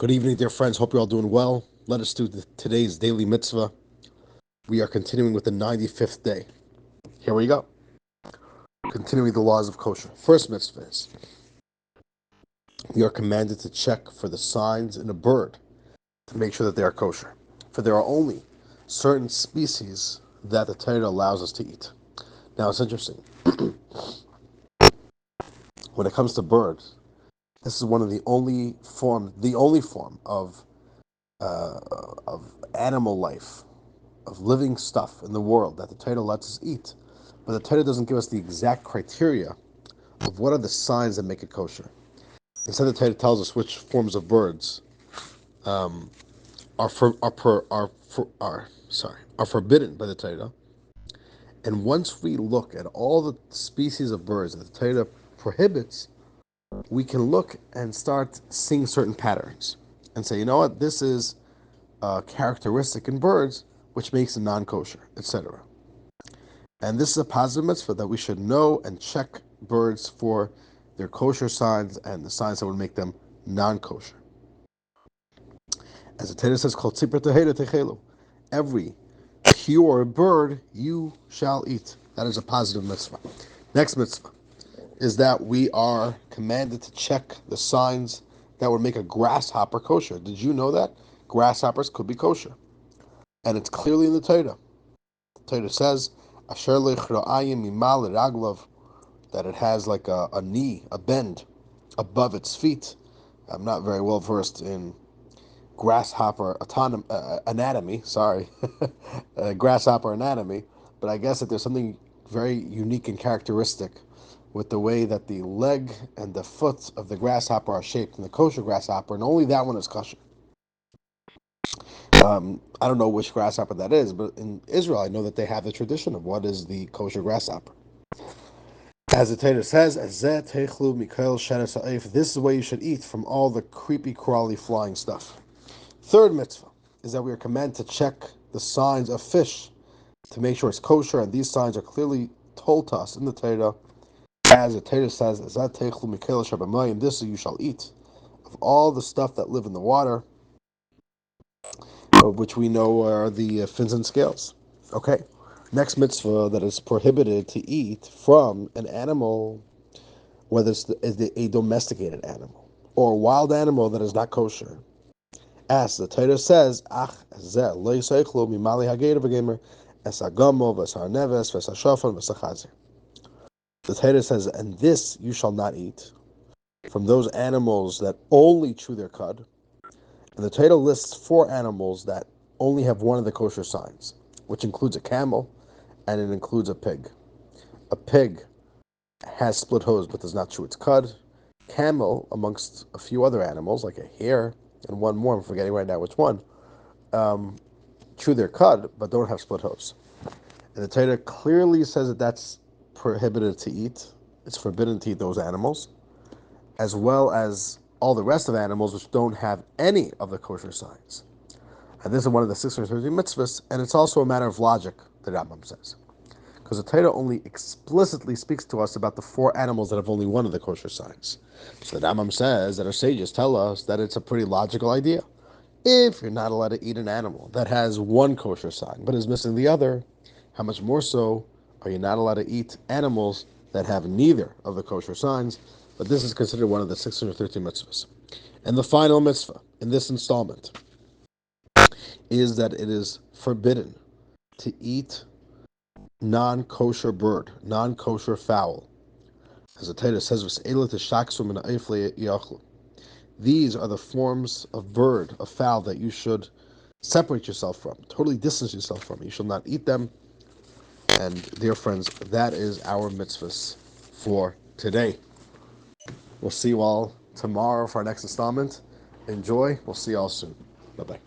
Good evening, dear friends. Hope you're all doing well. Let us do today's Daily Mitzvah. We are continuing with the 95th day. Here we go. Continuing the laws of kosher. First mitzvah is we are commanded to check for the signs in a bird to make sure that they are kosher. For there are only certain species that the Torah allows us to eat. Now, it's interesting. When it comes to birds, this is one of the only form of animal life, of living stuff in the world that the Torah lets us eat. But the Torah doesn't give us the exact criteria of what are the signs that make it kosher. Instead, the Torah tells us which forms of birds are forbidden by the Torah. And once we look at all the species of birds that the Torah prohibits, we can look and start seeing certain patterns and say, you know what, this is a characteristic in birds which makes them non-kosher, etc. And this is a positive mitzvah that we should know and check birds for their kosher signs and the signs that would make them non-kosher. As the Torah says, "Kol tzipor tehera techelu," every pure bird you shall eat. That is a positive mitzvah. Next mitzvah is that we are commanded to check the signs that would make a grasshopper kosher. Did you know that? Grasshoppers could be kosher. And it's clearly in the Torah. The Torah says, Asher lechra'ayim mimal raglav, that it has like a knee, a bend above its feet. I'm not very well versed in grasshopper anatomy, grasshopper anatomy, but I guess that there's something very unique and characteristic with the way that the leg and the foot of the grasshopper are shaped in the kosher grasshopper, and only that one is kosher. I don't know which grasshopper that is, but in Israel, I know that they have the tradition of what is the kosher grasshopper. As the Torah says, this is what you should eat from all the creepy, crawly, flying stuff. Third mitzvah is that we are commanded to check the signs of fish to make sure it's kosher, and these signs are clearly told to us in the Torah. As the Torah says, this you shall eat of all the stuff that live in the water, which we know are the fins and scales. Okay. Next mitzvah that is prohibited to eat from an animal, whether it's a domesticated animal or a wild animal that is not kosher. As the Torah says, the Torah says, and this you shall not eat from those animals that only chew their cud. And the Torah lists 4 animals that only have one of the kosher signs, which includes a camel and it includes a pig. A pig has split hooves but does not chew its cud. Camel, amongst a few other animals, like a hare and one more, I'm forgetting right now which one, chew their cud but don't have split hooves. And the Torah clearly says that that's prohibited to eat. It's forbidden to eat those animals, as well as all the rest of animals which don't have any of the kosher signs. And this is one of the 630 mitzvahs, and it's also a matter of logic, the Rambam says. Because the Torah only explicitly speaks to us about the 4 animals that have only one of the kosher signs. So the Rambam says that our sages tell us that it's a pretty logical idea. If you're not allowed to eat an animal that has one kosher sign, but is missing the other, how much more so are you not allowed to eat animals that have neither of the kosher signs? But this is considered one of the 613 mitzvahs. And the final mitzvah in this installment is that it is forbidden to eat non-kosher bird, non-kosher fowl. As the Torah says, these are the forms of bird, of fowl that you should separate yourself from, totally distance yourself from. You shall not eat them. And dear friends, that is our mitzvahs for today. We'll see you all tomorrow for our next installment. Enjoy. We'll see you all soon. Bye-bye.